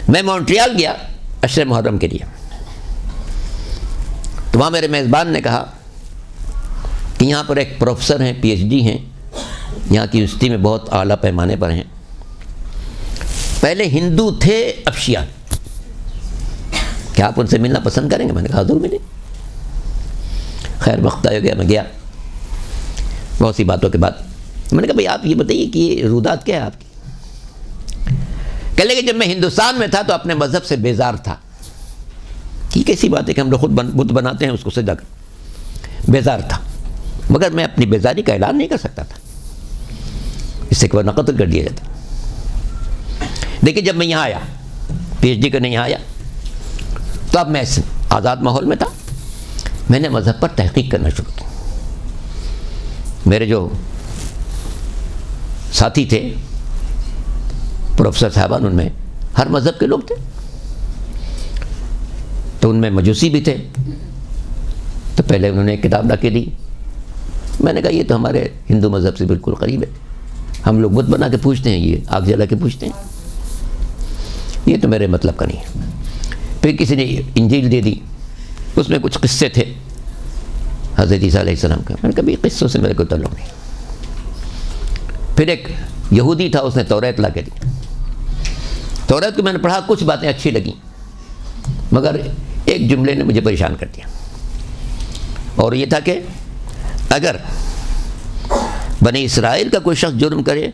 میں مونٹریال گیا عشر محرم کے لیے، تو وہاں میرے میزبان نے کہا کہ یہاں پر ایک پروفیسر ہیں، پی ایچ ڈی ہیں، یہاں کی یونیورسٹی میں بہت اعلیٰ پیمانے پر ہیں، پہلے ہندو تھے اب شیعہ، کیا آپ ان سے ملنا پسند کریں گے؟ میں نے کہا ضرور ملیں۔ خیر وقت آ گیا، میں گیا، بہت سی باتوں کے بعد میں نے کہا بھائی آپ یہ بتائیے کہ یہ رودات کیا ہے آپ کی؟ کہنے لگے جب میں ہندوستان میں تھا تو اپنے مذہب سے بیزار تھا۔ کہ کیسی بات ہے کہ ہم لوگ خود بت بناتے ہیں اس کو سجا کر، بیزار تھا، مگر میں اپنی بیزاری کا اعلان نہیں کر سکتا تھا، اس سے ورنہ قتل کر دیا جاتا۔ لیکن جب میں یہاں آیا، پی ایچ ڈی کرنے یہاں آیا، تو اب میں اس آزاد ماحول میں تھا، میں نے مذہب پر تحقیق کرنا شروع کی۔ میرے جو ساتھی تھے پروفیسر صاحبان، ان میں ہر مذہب کے لوگ تھے، تو ان میں مجوسی بھی تھے، تو پہلے انہوں نے ایک کتاب لا کے دی، میں نے کہا یہ تو ہمارے ہندو مذہب سے بالکل قریب ہے، ہم لوگ بت بنا کے پوچھتے ہیں، یہ آگ جلا کے پوچھتے ہیں، یہ تو میرے مطلب کا نہیں ہے۔ پھر کسی نے انجیل دے دی، اس میں کچھ قصے تھے حضرت عیسیٰ علیہ السلام کا، میں نے کہا بھی قصوں سے میرے کو تعلق نہیں۔ پھر ایک یہودی تھا، اس نے توریت لا کے دی، توریت کو میں نے پڑھا، کچھ باتیں اچھی لگیں، مگر ایک جملے نے مجھے پریشان کر دیا، اور یہ تھا کہ اگر بنی اسرائیل کا کوئی شخص جرم کرے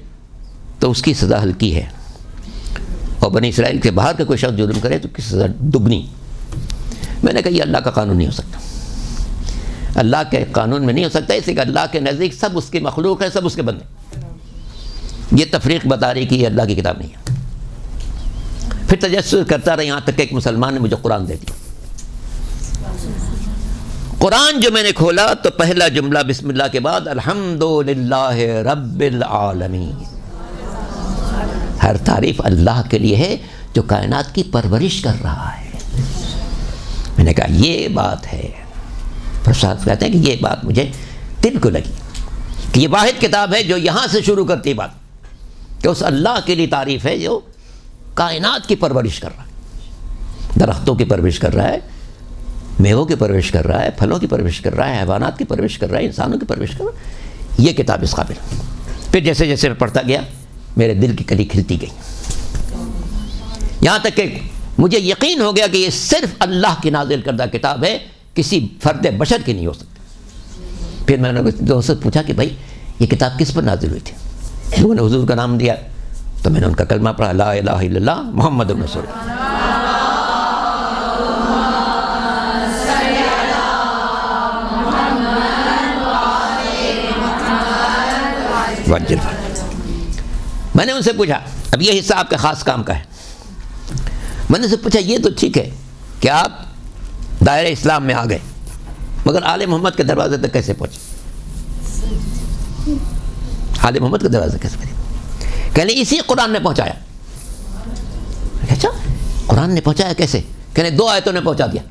تو اس کی سزا ہلکی ہے، اور بنی اسرائیل کے باہر کا کوئی شخص جرم کرے تو اس کی سزا دگنی۔ میں نے کہا یہ اللہ کا قانون نہیں ہو سکتا، اللہ کے قانون میں نہیں ہو سکتا، اس لیے کہ اللہ کے نزدیک سب اس کی مخلوق ہے، سب اس کے بندے۔ یہ تفریق بتا رہی کہ یہ اللہ کی کتاب نہیں ہے۔ پھر تجسس کرتا رہا، یہاں تک کہ ایک مسلمان نے مجھے قرآن دے دیا۔ قرآن جو میں نے کھولا تو پہلا جملہ بسم اللہ کے بعد الحمدللہ رب العالمین، ہر تعریف اللہ کے لیے ہے جو کائنات کی پرورش کر رہا ہے۔ میں نے کہا یہ بات ہے، پرشاد کہتے ہیں کہ یہ بات مجھے دل کو لگی کہ یہ واحد کتاب ہے جو یہاں سے شروع کرتی ہے بات، کہ اس اللہ کے لیے تعریف ہے جو کائنات کی پرورش کر رہا ہے، درختوں کی پرورش کر رہا ہے، میووں کی پرورش کر رہا ہے، پھلوں کی پرورش کر رہا ہے، حیوانات کی پرورش کر رہا ہے، انسانوں کی پرورش کر رہا ہے۔ یہ کتاب اس قابل۔ پھر جیسے جیسے میں پڑھتا گیا میرے دل کی کلی کھلتی گئی، یہاں تک کہ مجھے یقین ہو گیا کہ یہ صرف اللہ کی نازل کردہ کتاب ہے، کسی فرد بشر کی نہیں ہو سکتی۔ پھر میں نے دوست سے پوچھا کہ بھائی یہ کتاب کس پر نازل ہوئی تھی؟ لوگوں نے حضور کا نام دیا، تو میں نے ان کا کلمہ پڑھا، لا الہ الا اللہ محمد رسول اللہ۔ میں نے ان سے پوچھا، اب یہ حصہ آپ کے خاص کام کا ہے، میں نے ان سے پوچھا یہ تو ٹھیک ہے کہ آپ دائرہ اسلام میں آ گئے، مگر آل محمد کے دروازے تک کیسے پہنچے؟ آل محمد کے دروازے کیسے پہنچے؟ کہنے اسی قرآن نے پہنچایا۔ اچھا قرآن نے پہنچایا کیسے؟ کہنے 2 آیتوں نے پہنچا دیا۔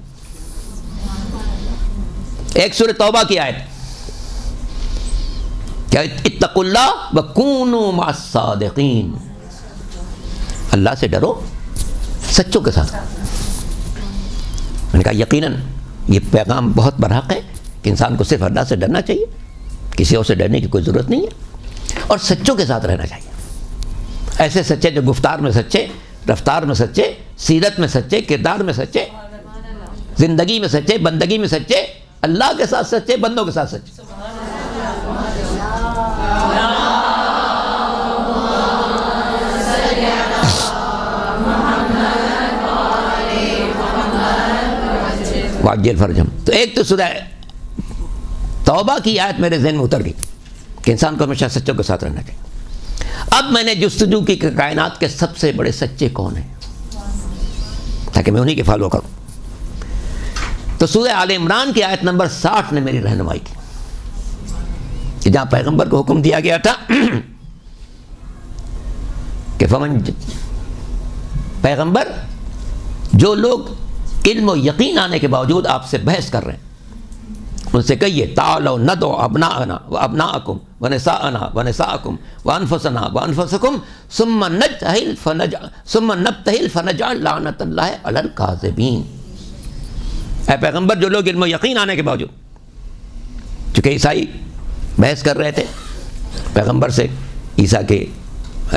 ایک سورہ توبہ کی آیت کہ اتقوا اللہ وکونوا مع الصادقین، اللہ سے ڈرو سچوں کے ساتھ۔ میں نے کہا یقیناً یہ پیغام بہت برحق ہے کہ انسان کو صرف اللہ سے ڈرنا چاہیے، کسی اور سے ڈرنے کی کوئی ضرورت نہیں ہے، اور سچوں کے ساتھ رہنا چاہیے، ایسے سچے جو گفتار میں سچے، رفتار میں سچے، سیرت میں سچے، کردار میں سچے، زندگی میں سچے، بندگی میں سچے، اللہ کے ساتھ سچے، بندوں کے ساتھ سچے۔ واجل فرجم۔ تو ایک تو سورہ توبہ کی آیت میرے ذہن میں اتر گئی کہ انسان کو ہمیشہ سچوں کے ساتھ رہنا چاہیے۔ اب میں نے جستجو کی کہ کائنات کے سب سے بڑے سچے کون ہیں، تاکہ میں انہی کے فالو کروں۔ تو سورہ آل عمران کی آیت نمبر 60 نے میری رہنمائی کی، کہ جہاں پیغمبر کو حکم دیا گیا تھا کہ پیغمبر جو لوگ علم و یقین آنے کے باوجود آپ سے بحث کر رہے ہیں ان سے کہیے تعالوا ندعو ابناءنا وابناءکم ونساءنا ونساءکم وانفسنا وانفسکم ثم نبتہل فنجعل لعنت اللہ علی الکاذبین. اے پیغمبر، جو لوگ علم و یقین آنے کے باوجود، چونکہ عیسائی بحث کر رہے تھے پیغمبر سے عیسیٰ کے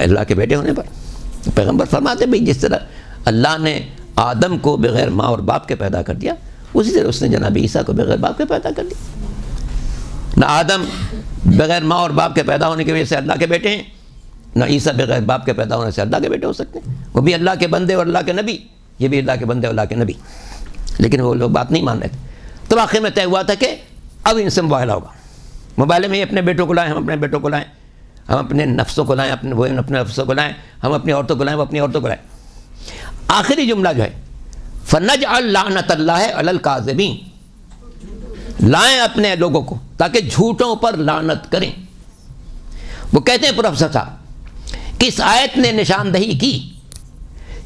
اللہ کے بیٹے ہونے پر، پیغمبر فرماتے بھئی جس طرح اللہ نے آدم کو بغیر ماں اور باپ کے پیدا کر دیا، اسی طرح اس نے جناب عیسیٰ کو بغیر باپ کے پیدا کر دیا. نہ آدم بغیر ماں اور باپ کے پیدا ہونے کی وجہ سے اللہ کے بیٹے ہیں، نہ عیسیٰ بغیر باپ کے پیدا ہونے سے اللہ کے بیٹے ہو سکتے ہیں. وہ بھی اللہ کے بندے اور اللہ کے نبی، یہ بھی اللہ کے بندے اور اللہ کے نبی، لیکن وہ لوگ بات نہیں مان رہے تھے. تو آخر میں طے ہوا تھا کہ اب ان سے مباھلہ ہوگا. مباھلے میں یہ اپنے بیٹوں کو لائیں، ہم اپنے بیٹوں کو لائیں، ہم اپنے نفسوں کو لائیں، وہ اپنے نفسوں کو لائیں، ہم اپنی عورتوں کو لائیں، وہ اپنی عورتوں کو لائیں. آخری جملہ جو ہے فنجعل لعنت اللہ علی الکاذبین، لائیں اپنے لوگوں کو تاکہ جھوٹوں پر لعنت کریں. وہ کہتے ہیں پروفیسر صاحب کہ اس آیت نے نشاندہی کی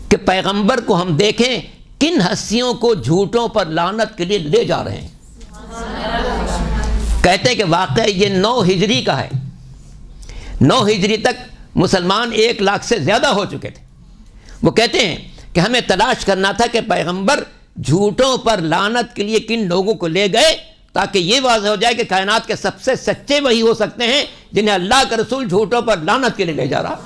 کہ پیغمبر کو ہم دیکھیں کن ہستیوں کو جھوٹوں پر لعنت کے لیے لے جا رہے ہیں. کہتے ہیں کہ واقعہ یہ 9 ہجری کا ہے. 9 ہجری تک مسلمان 1 لاکھ سے زیادہ ہو چکے تھے. وہ کہتے ہیں کہ ہمیں تلاش کرنا تھا کہ پیغمبر جھوٹوں پر لعنت کے لیے کن لوگوں کو لے گئے تاکہ یہ واضح ہو جائے کہ کائنات کے سب سے سچے وہی ہو سکتے ہیں جنہیں اللہ کا رسول جھوٹوں پر لعنت کے لیے لے جا رہا.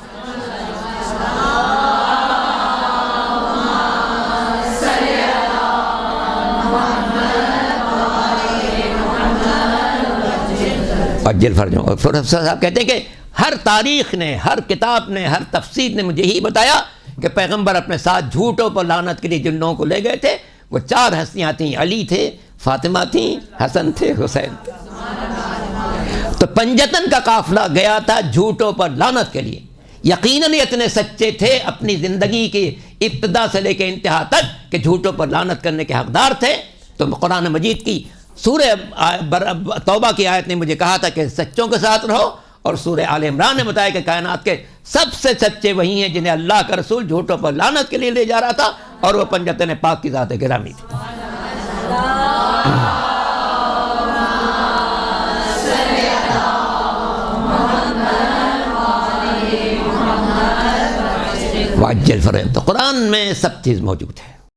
اجل فرجوں. اور پروفیسر صاحب کہتے ہیں کہ ہر تاریخ نے، ہر کتاب نے، ہر تفسیر نے مجھے یہی بتایا کہ پیغمبر اپنے ساتھ جھوٹوں پر لعنت کے لیے جن لوگوں کو لے گئے تھے وہ 4 ہستیاں تھیں، علی تھے، فاطمہ تھیں، حسن تھے، حسین تھے. تو پنجتن کا قافلہ گیا تھا جھوٹوں پر لعنت کے لیے. یقیناً اتنے سچے تھے اپنی زندگی کی ابتدا سے لے کے انتہا تک کہ جھوٹوں پر لعنت کرنے کے حقدار تھے. تو قرآن مجید کی سورہ توبہ کی آیت نے مجھے کہا تھا کہ سچوں کے ساتھ رہو، اور سورہ آل عمران نے بتایا کہ کائنات کے سب سے سچے وہی ہیں جنہیں اللہ کا رسول جھوٹوں پر لعنت کے لیے لے جا رہا تھا، اور وہ پنجتن پاک کی ذات گرامی تھی. واجل فرم. تو قرآن میں سب چیز موجود ہے.